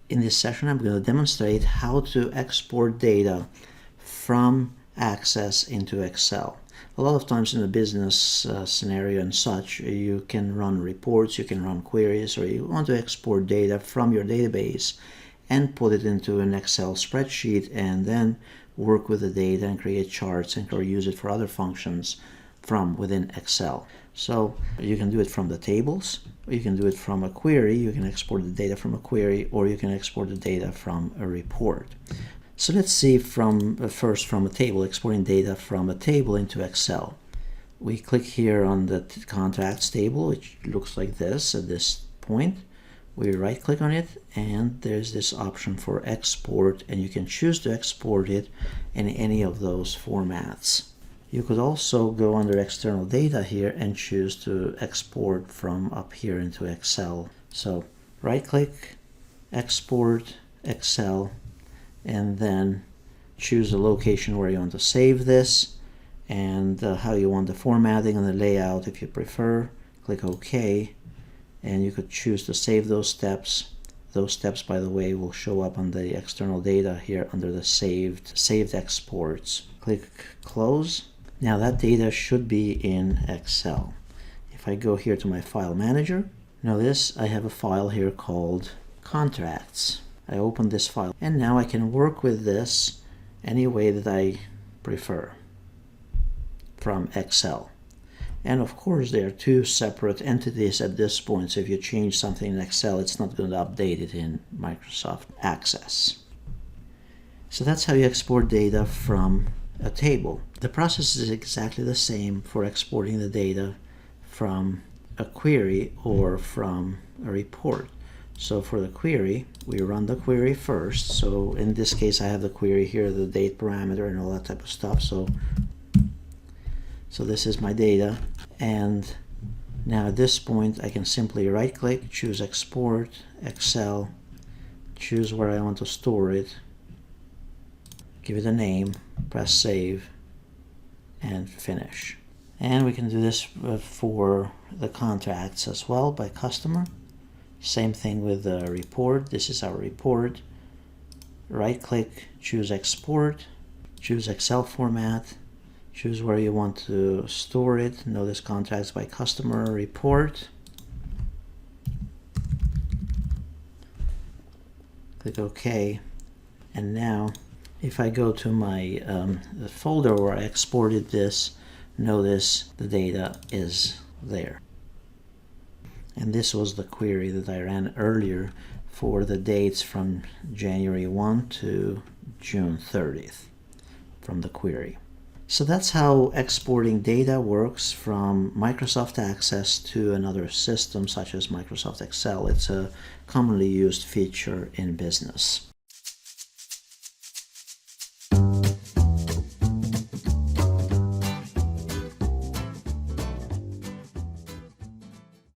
In this session, I'm going to demonstrate how to export data from Access into Excel. A lot of times in a business scenario and such, you can run reports, you can run queries, or you want to export data from your database and put it into an Excel spreadsheet and then work with the data and create charts and or use it for other functions from within Excel. So you can do it from the tables, or you can do it from a query. You can export the data from a query, or you can export the data from a report. So let's see first from a table, exporting data from a table into Excel. We click here on the contracts table, which looks like this at this point. We right click on it and there's this option for export, and you can choose to export it in any of those formats. You could also go under external data here and choose to export from up here into Excel. So right click, export Excel, and then choose the location where you want to save this and how you want the formatting and the layout if you prefer. Click OK, and you could choose to save those steps. Those steps, by the way, will show up on the external data here under the saved exports. Click close. Now that data should be in Excel. If I go here to my file manager, notice I have a file here called contracts. I open this file and now I can work with this any way that I prefer from Excel. And of course there are two separate entities at this point, so if you change something in Excel, it's not going to update it in Microsoft Access. So that's how you export data from a table. The process is exactly the same for exporting the data from a query or from a report. So for the query, we run the query first. So in this case, I have the query here, the date parameter and all that type of stuff. So this is my data. And now at this point, I can simply right click, choose export, Excel, choose where I want to store it, give it a name, press save, and finish. And we can do this for the contracts as well by customer. Same thing with the report. This is our report. Right click, choose export, choose Excel format, choose where you want to store it. Notice contracts by customer, report. Click OK. And now if I go to my the folder where I exported this, notice the data is there. And this was the query that I ran earlier for the dates from January 1 to June 30th from the query. So that's how exporting data works from Microsoft Access to another system such as Microsoft Excel. It's a commonly used feature in business.